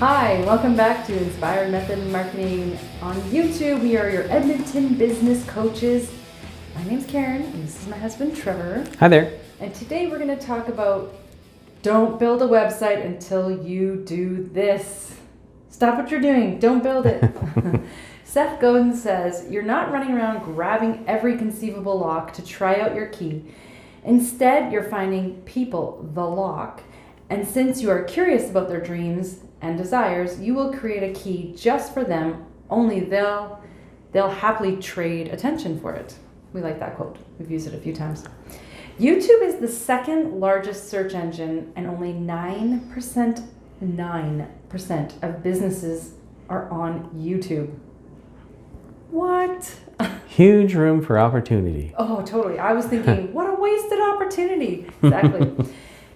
Hi, welcome back to Inspired Method Marketing on YouTube. We are your Edmonton business coaches. My name's Karen, and this is my husband Trevor. Hi there. And today we're going to talk about don't build a website until you do this. Stop what you're doing. Don't build it. Seth Godin says, you're not running around grabbing every conceivable lock to try out your key. Instead, you're finding people, the lock. And since you are curious about their dreams and desires, you will create a key just for them, only they'll happily trade attention for it. We like that quote. We've used it a few times. YouTube is the second largest search engine, and only 9% of businesses are on YouTube. What? Huge room for opportunity. Oh, totally. I was thinking, what a wasted opportunity. Exactly.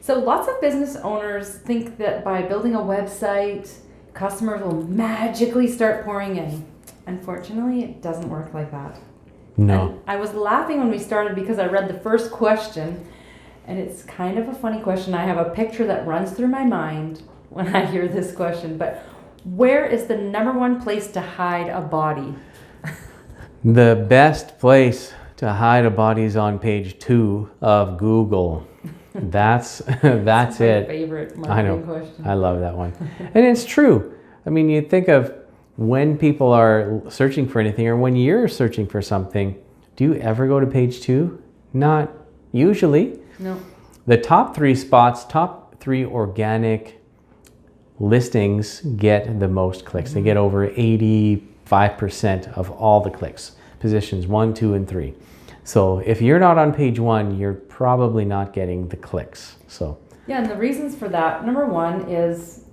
So lots of business owners think that by building a website, customers will magically start pouring in. Unfortunately, it doesn't work like that. No. And I was laughing when we started because I read the first question, and it's kind of a funny question. I have a picture that runs through my mind when I hear this question, but where is the number one place to hide a body? The best place to hide a body is on page 2 of Google. That's my it. Favorite I know. question. I love that one. And it's true. I mean, you think of when people are searching for anything, or when you're searching for something, do you ever go to page 2? Not usually. No. The top 3 spots, top 3 organic listings get the most clicks. They get over 85% of all the clicks. Positions 1, 2, and 3. So if you're not on page 1, you're probably not getting the clicks. So yeah, and the reasons for that, number one is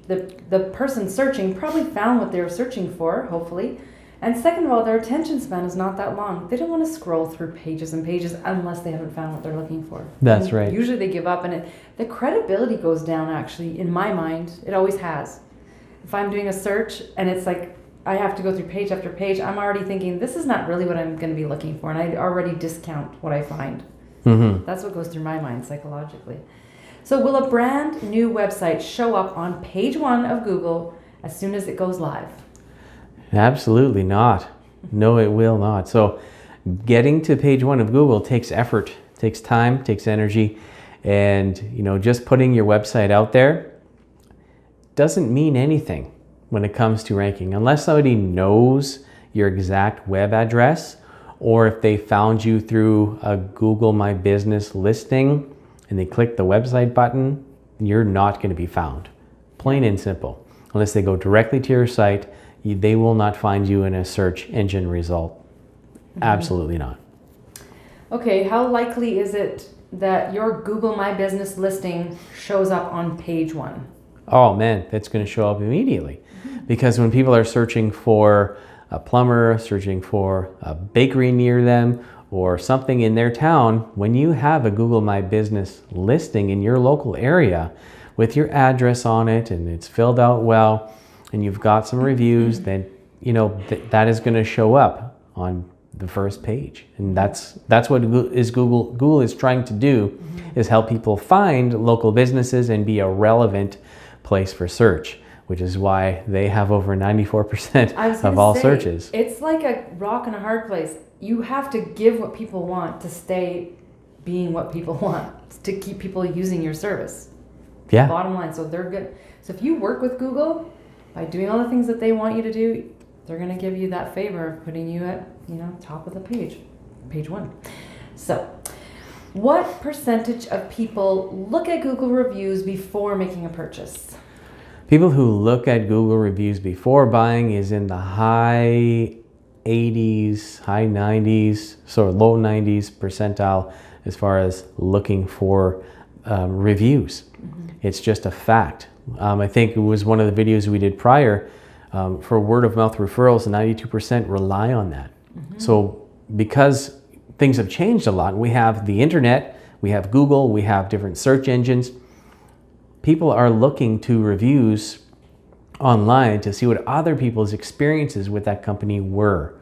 the person searching probably found what they were searching for, hopefully. And second of all, their attention span is not that long. They don't want to scroll through pages and pages unless they haven't found what they're looking for. That's and right. Usually they give up, and the credibility goes down, actually, in my mind. It always has. If I'm doing a search and it's like I have to go through page after page, I'm already thinking, this is not really what I'm going to be looking for, and I already discount what I find. Mm-hmm. That's what goes through my mind psychologically. So will a brand new website show up on page 1 of Google as soon as it goes live? Absolutely not. No, it will not. So getting to page 1 of Google takes effort, takes time, takes energy. And, just putting your website out there doesn't mean anything when it comes to ranking. Unless somebody knows your exact web address, or if they found you through a Google My Business listing and they click the website button, you're not going to be found. Plain and simple. Unless they go directly to your site, they will not find you in a search engine result. Mm-hmm. Absolutely not. Okay, how likely is it that your Google My Business listing shows up on page 1? Oh man, that's going to show up immediately. Mm-hmm. Because when people are searching for a plumber, searching for a bakery near them, or something in their town, when you have a Google My Business listing in your local area with your address on it and it's filled out well, and you've got some reviews, then that is going to show up on the first page. And that's what Google is trying to do, mm-hmm. is help people find local businesses and be a relevant place for search, which is why they have over 94% of all searches. It's like a rock and a hard place. You have to give what people want to stay being what people want, to keep people using your service. Yeah. Bottom line. So they're good. So if you work with Google, by doing all the things that they want you to do, they're going to give you that favor of putting you at, top of the page 1. So what percentage of people look at Google reviews before making a purchase? People who look at Google reviews before buying is in the high 80s, high 90s, so low 90s percentile as far as looking for reviews. Mm-hmm. It's just a fact. I think it was one of the videos we did prior, for word of mouth referrals, 92% rely on that. Mm-hmm. So because things have changed a lot, we have the internet, we have Google, we have different search engines. People are looking to reviews online to see what other people's experiences with that company were,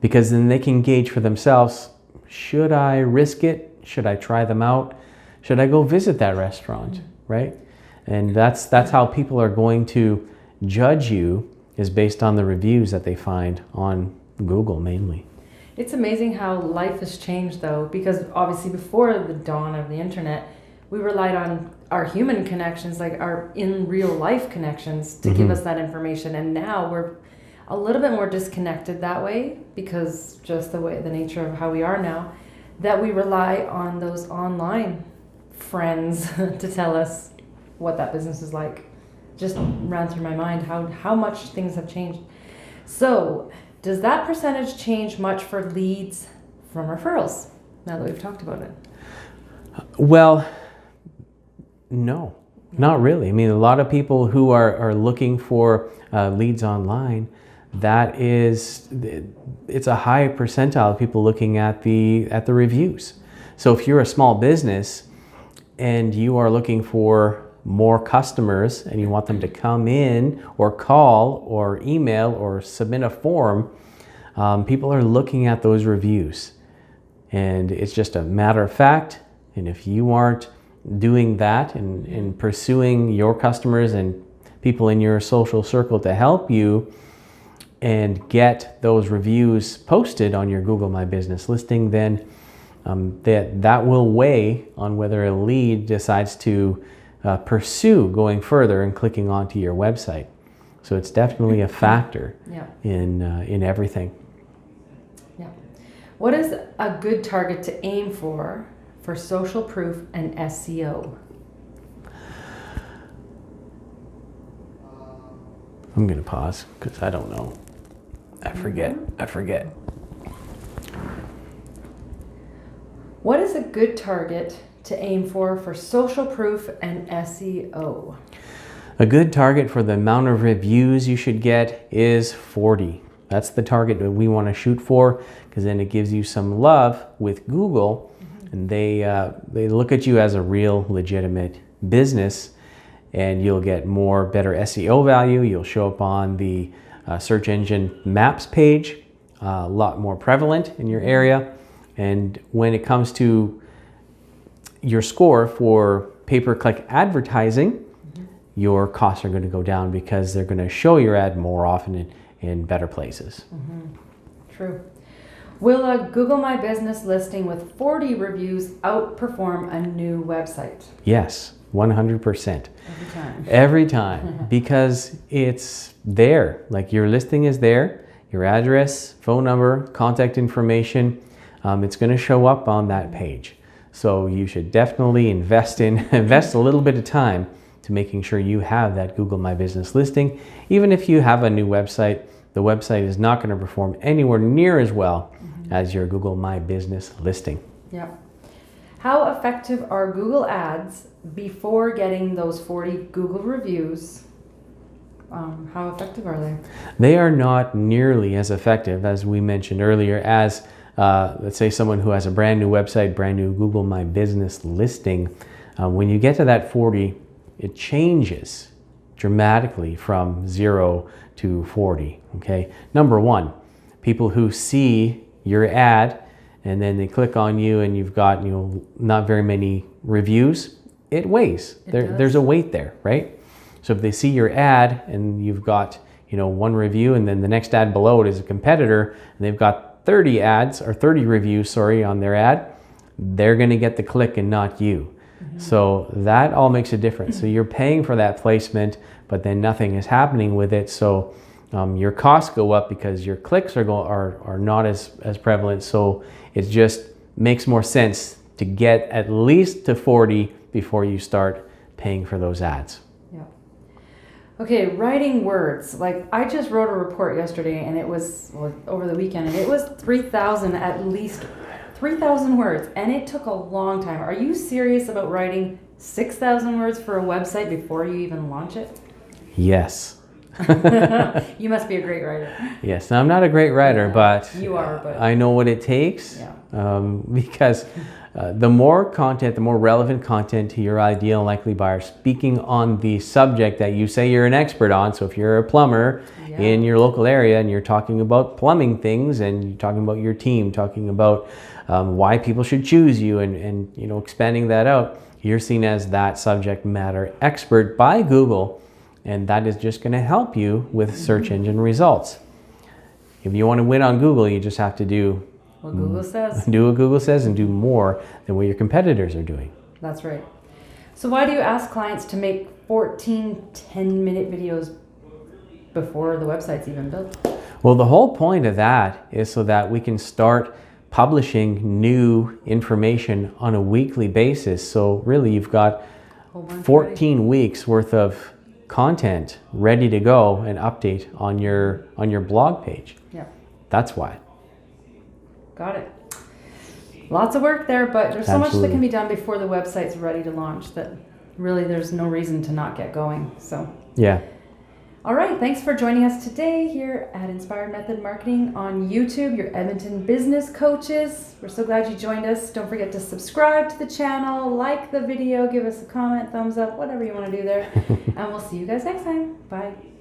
because then they can gauge for themselves, should I risk it? Should I try them out? Should I go visit that restaurant? Mm-hmm. Right? And that's how people are going to judge you, is based on the reviews that they find on Google mainly. It's amazing how life has changed though, because obviously before the dawn of the internet, we relied on our human connections, like our in real life connections, to give us that information. And now we're a little bit more disconnected that way, because just the nature of how we are now, that we rely on those online friends to tell us what that business is like. Just ran through my mind how much things have changed. So does that percentage change much for leads from referrals, now that we've talked about it? Well, no, not really. I mean, a lot of people who are looking for leads online, it's a high percentile of people looking at the reviews. So if you're a small business and you are looking for more customers and you want them to come in or call or email or submit a form, people are looking at those reviews. And it's just a matter of fact. And if you aren't doing that and pursuing your customers and people in your social circle to help you and get those reviews posted on your Google My Business listing, then that will weigh on whether a lead decides to pursue going further and clicking onto your website. So it's definitely a factor in everything. Yeah. What is a good target to aim for social proof and SEO? I'm going to pause because I don't know. I forget. What is a good target to aim for social proof and SEO? A good target for the amount of reviews you should get is 40. That's the target that we want to shoot for, because then it gives you some love with Google, and they look at you as a real legitimate business, and you'll get better SEO value. You'll show up on the search engine maps page, a lot more prevalent in your area. And when it comes to your score for pay-per-click advertising, your costs are going to go down because they're going to show your ad more often in better places. True. Will a Google My Business listing with 40 reviews outperform a new website? Yes, 100%. Every time. Every time, because it's there. Like, your listing is there, your address, phone number, contact information, it's going to show up on that page. So you should definitely invest a little bit of time to making sure you have that Google My Business listing. Even if you have a new website, the website is not going to perform anywhere near as well as your Google My Business listing. Yep. How effective are Google ads before getting those 40 Google reviews? How effective are they? They are not nearly as effective, as we mentioned earlier, as let's say someone who has a brand new website, brand new Google My Business listing. When you get to that 40, it changes dramatically from 0 to 40. Okay. Number one, people who see your ad and then they click on you and you've got not very many reviews, it weighs. There's a weight there, right? So if they see your ad and you've got one review, and then the next ad below it is a competitor and they've got 30 reviews on their ad, they're going to get the click and not you. So that all makes a difference. So you're paying for that placement, but then nothing is happening with it. So your costs go up because your clicks are not as prevalent. So it just makes more sense to get at least to 40 before you start paying for those ads. Yeah. Okay, writing words. Like, I just wrote a report yesterday, and it was over the weekend, and it was 3,000, at least 3,000 words, and it took a long time. Are you serious about writing 6,000 words for a website before you even launch it? Yes. You must be a great writer. Yes. Now, I'm not a great writer, but you are. But I know what it takes. Because the more content, the more relevant content to your ideal and likely buyer, speaking on the subject that you say you're an expert on. So if you're a plumber in your local area and you're talking about plumbing things, and you're talking about your team, talking about why people should choose you, and expanding that out, you're seen as that subject matter expert by Google, and that is just going to help you with search engine results. If you want to win on Google, you just have to do what Google says. Do what Google says and do more than what your competitors are doing. That's right. So why do you ask clients to make 14 10-minute videos before the website's even built? Well, the whole point of that is so that we can start publishing new information on a weekly basis. So really, you've got 14 weeks worth of content ready to go and update on your blog page. Yeah. That's why. Got it. Lots of work there, but there's so much that Absolutely. can be done before the website's ready to launch that really there's no reason to not get going. So Yeah. all right, thanks for joining us today here at Inspired Method Marketing on YouTube, your Edmonton business coaches. We're so glad you joined us. Don't forget to subscribe to the channel, like the video, give us a comment, thumbs up, whatever you want to do there. And we'll see you guys next time. Bye.